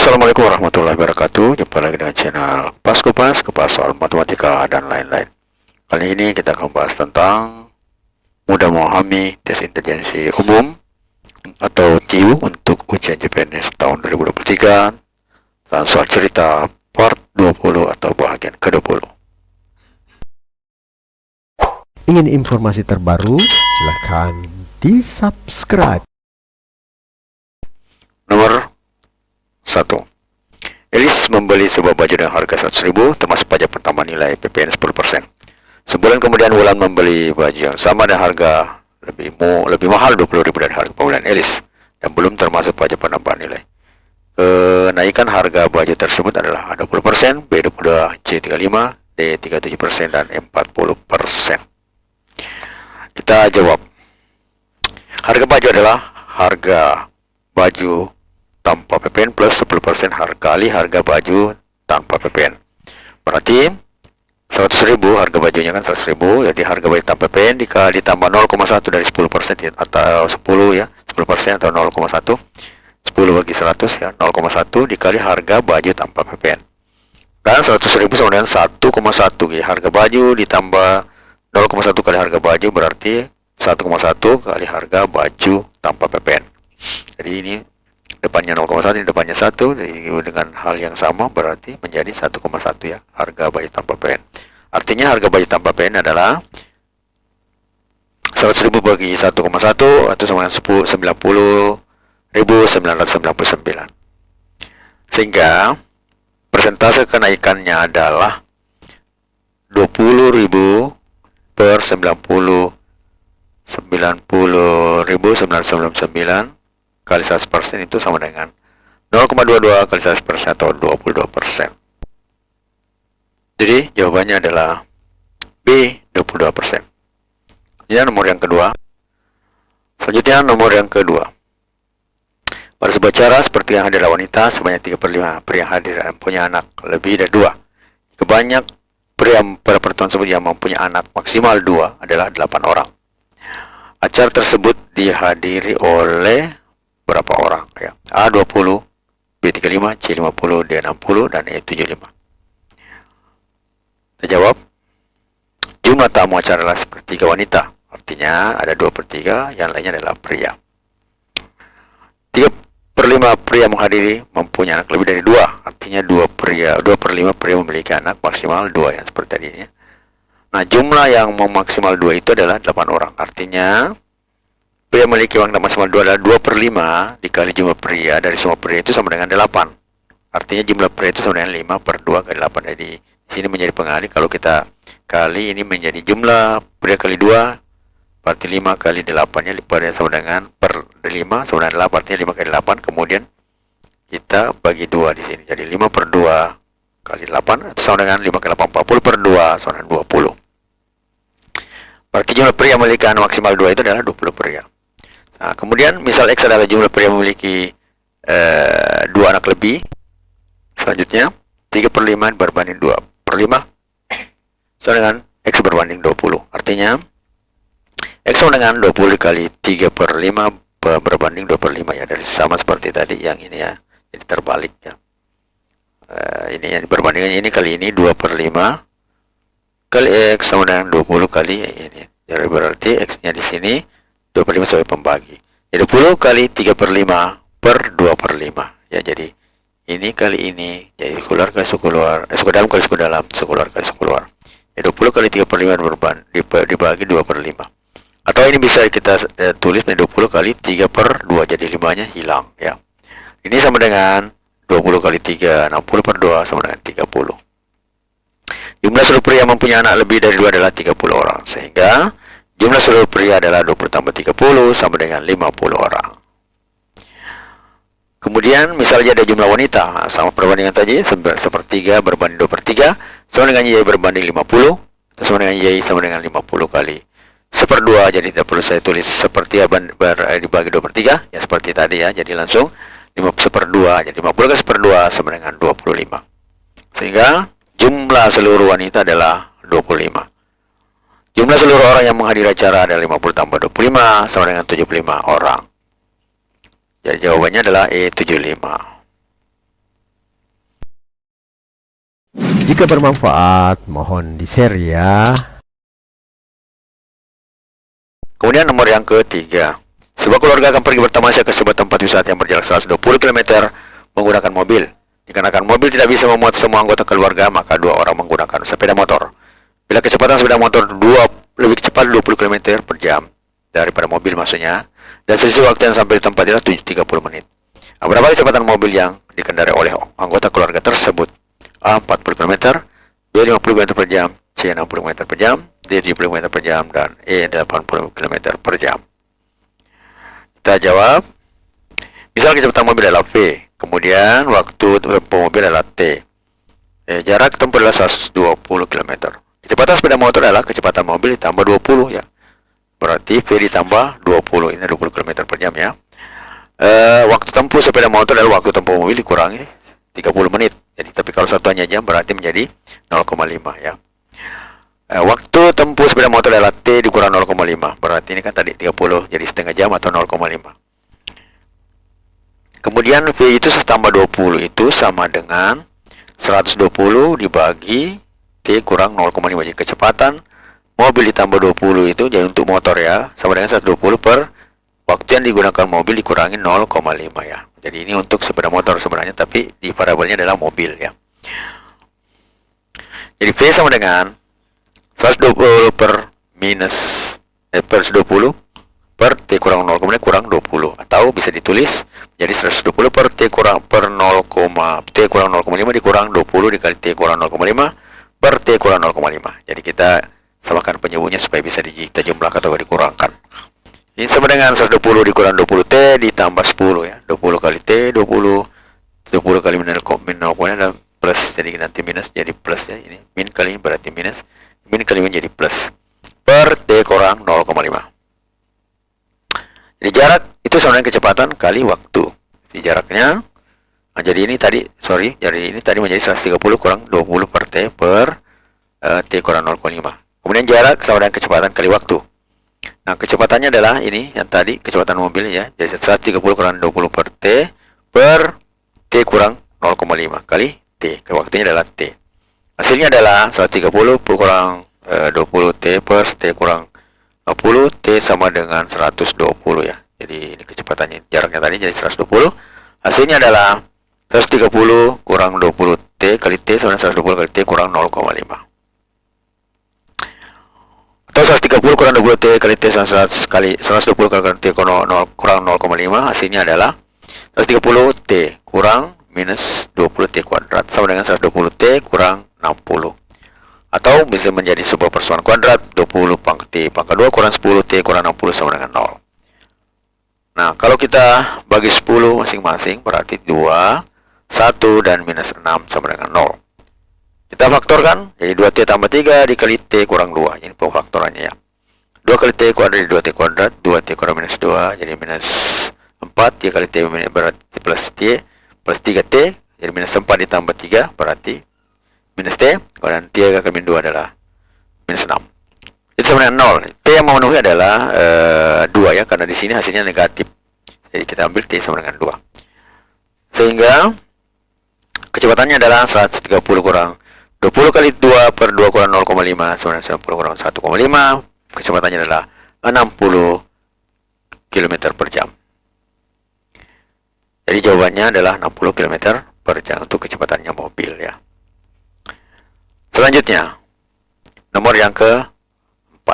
Assalamualaikum warahmatullahi wabarakatuh. Jumpa lagi dengan channel Kupas soal matematika dan lain-lain. Kali ini kita akan bahas tentang mudah memahami tes intelijensi umum atau TIU untuk ujian CPNS tahun 2023 dan soal cerita part 20 atau bahagian ke-20. Ingin informasi terbaru? Silahkan di-subscribe. Nomor 1. Elis membeli sebuah baju dengan harga 100.000 termasuk pajak pertambahan nilai PPN 10%. Sebulan kemudian Wulan membeli baju yang sama dengan harga lebih mahal 20.000 dari harga pembelian Elis dan belum termasuk pajak penambahan nilai. Kenaikan harga baju tersebut adalah 20%, B22, C35, D37% dan 40%. Kita jawab. Harga baju adalah harga baju tanpa PPN plus 10% kali harga baju tanpa PPN. Berarti 100.000 harga bajunya kan 100.000, jadi harga baju tanpa PPN ditambah 0,1 dari 10% atau 10 ya, 10% atau 0,1. 10 bagi 100 ya, 0,1 dikali harga baju tanpa PPN. Dan 100.000 sama dengan 1,1 ya, harga baju ditambah 0,1 kali harga baju berarti 1,1 kali harga baju tanpa PPN. Jadi ini depannya 0,1, ini depannya 1, jadi dengan hal yang sama berarti menjadi 1,1 ya, harga baju tanpa PPN. Artinya harga baju tanpa PPN adalah 100.000 bagi 1,1 atau sama dengan 90.999. Sehingga persentase kenaikannya adalah 20.000 per 90.999 kali 100% itu sama dengan 0,22 kali 100% atau 22%. Jadi jawabannya adalah B, 22%. Ya, nomor yang kedua. Selanjutnya nomor yang kedua. Pada sebuah cara seperti yang hadir wanita sebanyak 3/5 pria yang hadir dan punya anak lebih dari 2. Kebanyak pria pada pertemuan tersebut yang mempunyai anak maksimal 2 adalah 8 orang. Acara tersebut dihadiri oleh berapa orang ya? A 20, B 35, C 50, D 60 dan E 75. Kita jawab. Jumlah tamu acara adalah sepertiga wanita. Artinya ada 2/3, yang lainnya adalah pria. 3/5 pria menghadiri mempunyai anak lebih dari 2. Artinya 2/5 pria memiliki anak maksimal 2 yang seperti tadi ya. Nah, jumlah yang maksimal 2 itu adalah 8 orang. Artinya pria memiliki anak maksimal 2 adalah 2/5 dikali jumlah pria dari semua pria itu sama dengan 8. Artinya jumlah pria itu sama dengan 5/2 kali 8. Jadi di sini menjadi pengali, kalau kita kali ini menjadi jumlah pria kali 2 berarti 5 kali 8 nya lipat sama dengan per 5 sama dengan 8, artinya 5 kali 8. Kemudian kita bagi 2 di sini. Jadi 5/2 kali 8 itu sama dengan 5 kali 8, 40/2 sama dengan 20. Berarti jumlah pria yang memiliki anak maksimal 2 itu adalah 20 pria. Nah, kemudian misal X adalah jumlah pria yang memiliki 2 anak lebih. Selanjutnya 3/5 berbanding 2/5 sama dengan X berbanding 20. Artinya X sama dengan 20 dikali 3/5 berbanding 2/5 ya, dari sama seperti tadi yang ini ya. Jadi terbalik ya. Ini yang perbandingannya ini kali ini 2/5 kali X sama dengan 20 kali ini. Jadi berarti X-nya di sini 2/5 sebagai pembagi. Jadi 20 kali 3/5 per 2/5. Ya, jadi ini kali ini. Jadi suku luar kali suku luar. Suku dalam kali suku dalam. Suku luar kali suku luar. Jadi 20 kali 3/5 dibagi 2/5. Atau ini bisa kita tulis menjadi 20 kali 3/2. Jadi 5-nya hilang. Ya. Ini sama dengan 20 kali 3. 60/2 sama dengan 30. Jumlah seluruh pria yang mempunyai anak lebih dari 2 adalah 30 orang. Sehingga jumlah seluruh pria adalah 20 tambah 30 sama dengan 50 orang. Kemudian misalnya ada jumlah wanita, sama perbandingan tadi, sepertiga berbanding 2/3 sama dengan Y berbanding 50, sama dengan Y sama dengan 50 kali 1/2. Jadi tidak perlu saya tulis sepertiga dibagi 2/3 ya, seperti tadi ya. Jadi langsung 1/2, jadi 50 kali 1/2 sama dengan 25. Sehingga jumlah seluruh wanita adalah 25. Jumlah seluruh orang yang menghadiri acara adalah 50 tambah 25 sama dengan 75 orang. Jadi jawabannya adalah E75. Jika bermanfaat, mohon di-share ya. Kemudian nomor yang ketiga, sebuah keluarga akan pergi bertamasya ke sebuah tempat wisata yang berjarak 120 km menggunakan mobil. Dikarenakan mobil tidak bisa memuat semua anggota keluarga, maka dua orang menggunakan sepeda motor. Bila kecepatan sepeda motor lebih cepat 20 km per jam daripada mobil maksudnya, dan selisih waktu yang sampai di tempat adalah 30 menit. Berapa kecepatan mobil yang dikendarai oleh anggota keluarga tersebut? A. 40 km, B. 50 km per jam, C. 60 km per jam, D. 70 km per jam, dan E. 80 km per jam. Kita jawab. Misal kecepatan mobil adalah V, kemudian waktu tempuh mobil adalah T. Jarak tempuh adalah 120 km. Kecepatan sepeda motor adalah kecepatan mobil ditambah 20 ya. Berarti V ditambah 20, ini 20 km per jam ya. Waktu tempuh sepeda motor adalah waktu tempuh mobil dikurangi 30 menit. Jadi tapi kalau satuannya jam berarti menjadi 0,5 ya. Waktu tempuh sepeda motor adalah T dikurang 0,5. Berarti ini kan tadi 30 jadi setengah jam atau 0,5. Kemudian V itu tambah 20 itu sama dengan 120 dibagi T kurang 0,5. Jadi kecepatan mobil ditambah 20 itu jadi untuk motor ya sama dengan 120 per waktu yang digunakan mobil dikurangi 0,5 ya. Jadi ini untuk sepeda motor sebenarnya, tapi di variabelnya adalah mobil ya. Jadi V sama dengan 120 per minus per 120 per T kurang 0,5 kurang 20, atau bisa ditulis jadi 120 per T kurang per 0, T kurang 0,5 dikurang 20 dikali T kurang 0,5 per T kurang 0,5. Jadi kita samakan penyebutnya supaya bisa kita jumlahkan atau dikurangkan. Ini sama dengan 120 dikurang 20 T ditambah 10 ya. 20 kali T 20 kali min 0,5 dan plus, jadi nanti minus jadi plus ya. Ini min kali berarti minus, min kali min jadi plus per T kurang 0,5. Jadi jarak itu sama dengan kecepatan kali waktu. Jadi jaraknya jadi ini tadi menjadi 130 kurang 20 per T per T kurang 0,5. Kemudian jarak sama dengan kecepatan kali waktu. Nah, kecepatannya adalah ini yang tadi kecepatan mobil ya. Jadi 130 kurang 20 per T per T kurang 0,5 kali T. Waktunya adalah T. Hasilnya adalah 130 kurang 20 T per T kurang 20 T sama dengan 120 ya. Jadi ini kecepatannya, jaraknya tadi jadi 120. Hasilnya adalah 130 kurang 20 T kali T sama dengan 120 kali T kurang 0,5. Atau 130 kurang 20 T kali T sama 120 kali T kurang 0,5. Hasilnya adalah 130 T kurang minus 20 T kuadrat sama dengan 120 T kurang 60. Atau bisa menjadi sebuah persamaan kuadrat 20 pangkat T pangkat 2 kurang 10 T kurang 60 sama dengan 0. Nah, kalau kita bagi 10 masing-masing berarti 2, 1 dan minus 6 sama dengan 0. Kita faktorkan, jadi 2T tambah 3 dikali T kurang 2. Ini pengfaktorannya ya. 2 kali T kuadrat jadi 2T kuadrat, 2T kurang minus 2 jadi minus 4, 3 kali T berarti plus T plus 3T jadi minus 4 ditambah 3 berarti minus T, dan T kali min 2 adalah minus 6. Itu sama dengan 0. T yang memenuhi adalah 2 ya, karena di sini hasilnya negatif. Jadi kita ambil T sama dengan 2. Sehingga kecepatannya adalah 130 kurang 20 kali 2 per 2 kurang 0,5 sama dengan 90 kurang 1,5. Kecepatannya adalah 60 km per jam. Jadi jawabannya adalah 60 km per jam untuk kecepatannya mobil ya. Selanjutnya, nomor yang ke-4.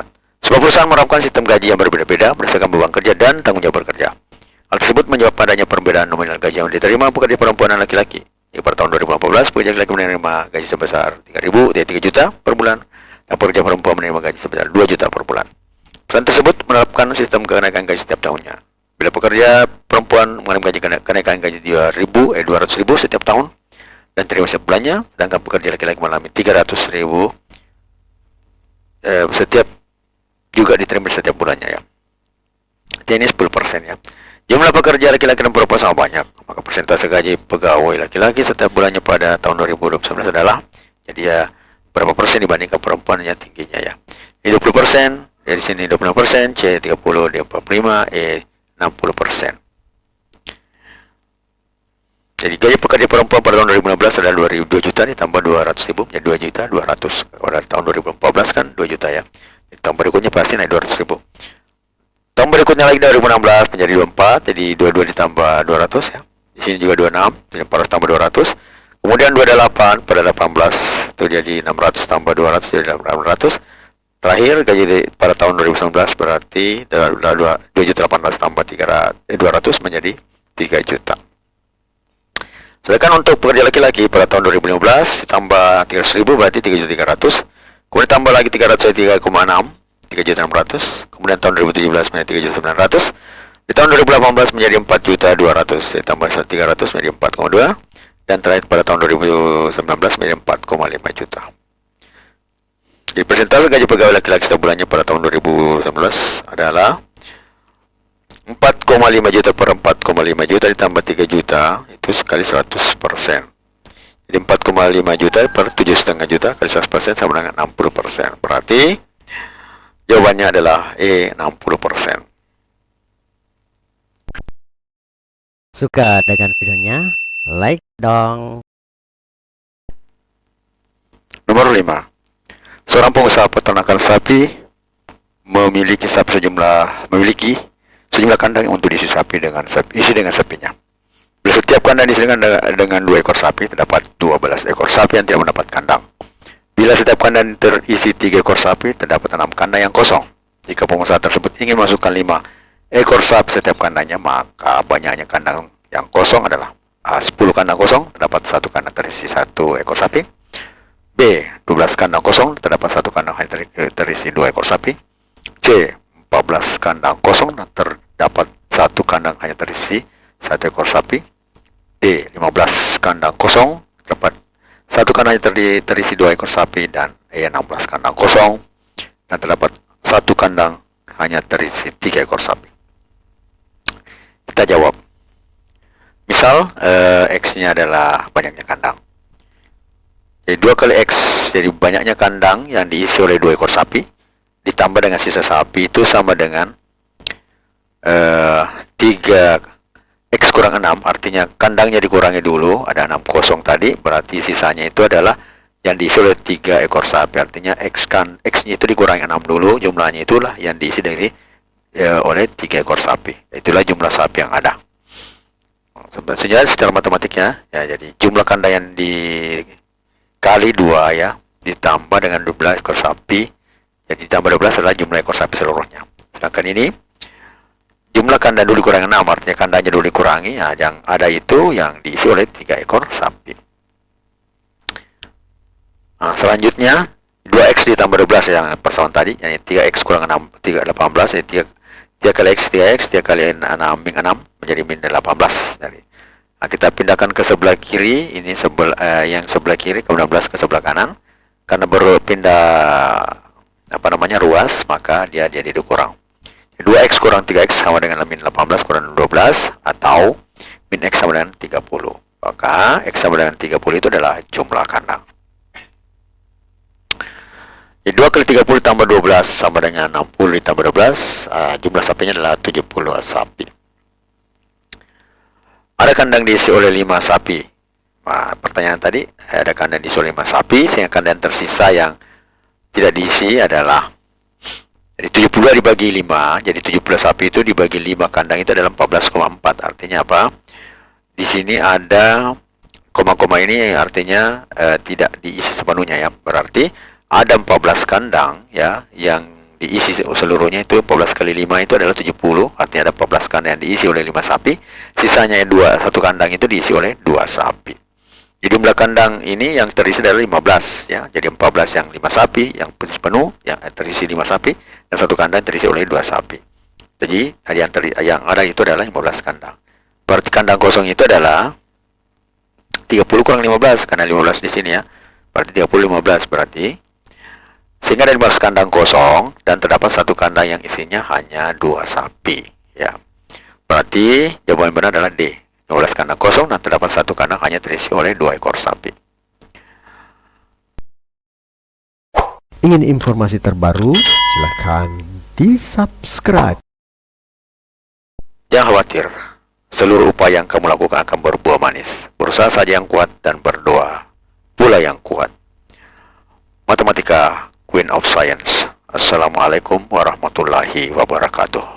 Sebuah perusahaan menerapkan sistem gaji yang berbeda-beda berdasarkan beban kerja dan tanggung jawab bekerja. Hal tersebut menjawab padanya perbedaan nominal gaji yang diterima pekerja perempuan dan laki-laki. Pada tahun 2018, pekerja laki-laki menerima gaji sebesar 3 juta per bulan, dan pekerja perempuan menerima gaji sebesar 2 juta per bulan. Perusahaan tersebut menerapkan sistem kenaikan gaji setiap tahunnya. Bila pekerja perempuan mengalami kenaikan gaji 200.000 setiap tahun, dan terima setiap bulannya, sedangkan pekerja laki-laki mengalami 300.000 setiap juga diterima setiap bulannya ya. Ini 10% ya. Jumlah pekerja laki-laki dan perempuan sama banyak, maka persentase gaji pegawai laki-laki setiap bulannya pada tahun 2019 adalah jadi ya berapa persen dibandingkan perempuan yang tingginya ya. Ini 20%, dari sini 20%, C 30, D 45, E 60%. Jadi gaji pekerja perempuan pada tahun 2016 adalah 2 juta ditambah 200.000 menjadi 2 juta 200. Kalau dari tahun 2014 kan 2 juta ya. Di tahun berikutnya pasti naik 200.000. Tahun berikutnya lagi 2016 menjadi 24, jadi 22 ditambah 200 ya. Di sini juga 26, jadi 400 tambah 200. Kemudian 28 pada 18 itu jadi 600 tambah 200 jadi 800. Terakhir gaji pada tahun 2019 berarti 2.800 tambah 200 menjadi 3 juta. Sedangkan untuk pekerja laki-laki pada tahun 2015 ditambah 300.000 berarti 3.300. Kemudian tambah lagi 300 jadi 3,6, 3.600. Kemudian tahun 2017 menjadi 3.900. Di tahun 2018 menjadi 4.200. Ditambah 300 menjadi 4,2. Dan terakhir pada tahun 2019 menjadi 4,5 juta. Jadi persentase gaji pegawai laki-laki setiap bulannya pada tahun 2019 adalah 4,5 juta per 4,5 juta ditambah 3 juta itu sekali 100%. Jadi 4,5 juta per 7,5 juta kali 100% sama dengan 60%. Berarti jawabannya adalah E, 60%. Suka dengan videonya? Like dong. Nomor 5. Seorang pengusaha peternakan sapi memiliki sejumlah kandang untuk diisi dengan sapinya. Bila setiap kandang diisikan dengan 2 ekor sapi, terdapat 12 ekor sapi yang tidak mendapat kandang. Bila setiap kandang terisi 3 ekor sapi, terdapat 6 kandang yang kosong. Jika pengusaha tersebut ingin masukkan 5 ekor sapi setiap kandangnya, maka banyaknya kandang yang kosong adalah 10 kandang kosong, terdapat 1 kandang terisi 1 ekor sapi. B. 12 kandang kosong, terdapat 1 kandang hanya terisi 2 ekor sapi. C. 14 kandang kosong, terdapat 1 kandang hanya terisi 1 ekor sapi. D. 15 kandang kosong, terdapat 1 kandang hanya terisi 2 ekor sapi. Dan E. 16 kandang kosong dan terdapat 1 kandang hanya terisi 3 ekor sapi. Kita jawab. Misal X-nya adalah banyaknya kandang. Jadi 2 kali X, jadi banyaknya kandang yang diisi oleh 2 ekor sapi ditambah dengan sisa sapi itu sama dengan 3 X kurang 6, artinya kandangnya dikurangi dulu, ada 6 kosong tadi, berarti sisanya itu adalah yang diisi oleh 3 ekor sapi, artinya X-nya itu dikurangi 6 dulu, jumlahnya itulah yang diisi oleh 3 ekor sapi, itulah jumlah sapi yang ada. Sebenarnya secara matematiknya, ya, jadi jumlah kandang yang dikali 2 ya, ditambah dengan 12 ekor sapi, jadi ditambah 12 adalah jumlah ekor sapi seluruhnya. Sedangkan ini jumlah kandang dulu dikurangi 6, artinya kandangnya dulu dikurangi, ya, yang ada itu yang diisi oleh 3 ekor sapi. Nah, selanjutnya 2X ditambah 12 yang persamaan tadi, yakni 3X kurang 6, 18, jadi 3 kali X, 3X, 3 kali 6, min 6, menjadi min 18. Jadi, nah, kita pindahkan ke sebelah kiri, ini yang sebelah kiri, ke 16 ke sebelah kanan. Karena berpindah ruas, maka dia dikurang. 2X kurang 3X sama dengan min 18 kurang 12, atau min X sama dengan 30. Maka X sama dengan 30 itu adalah jumlah kandang. Jadi 2 kali 30 tambah 12 sama dengan 60 ditambah 12, jumlah sapinya adalah 70 sapi. Ada kandang diisi oleh 5 sapi. Nah, pertanyaan tadi, ada kandang diisi oleh 5 sapi, sehingga kandang tersisa yang tidak diisi adalah, jadi 72 dibagi 5, jadi 70 sapi itu dibagi 5 kandang itu adalah 14,4. Artinya apa? Di sini ada koma-koma ini artinya tidak diisi sepenuhnya ya. Berarti ada 14 kandang ya yang diisi seluruhnya, itu 14 kali 5 itu adalah 70, artinya ada 14 kandang yang diisi oleh 5 sapi, sisanya 1 kandang itu diisi oleh 2 sapi. Jadi jumlah kandang ini yang terisi adalah 15 ya. Jadi 14 yang 5 sapi yang penuh, yang terisi 5 sapi, dan 1 kandang terisi oleh 2 sapi. Jadi yang ada itu adalah 15 kandang. Berarti kandang kosong itu adalah 30 kurang 15, karena 15 di sini ya. Berarti 30 15 berarti, sehingga ada 15 kandang kosong dan terdapat 1 kandang yang isinya hanya 2 sapi ya. Berarti jawaban benar adalah D, 15 kandang kosong dan terdapat 1 kandang hanya terisi oleh 2 ekor sapi. Ingin informasi terbaru? Silahkan di subscribe. Jangan khawatir, seluruh upaya yang kamu lakukan akan berbuah manis. Berusaha saja yang kuat dan berdoa pula yang kuat. Matematika, Queen of Science. Assalamualaikum warahmatullahi wabarakatuh.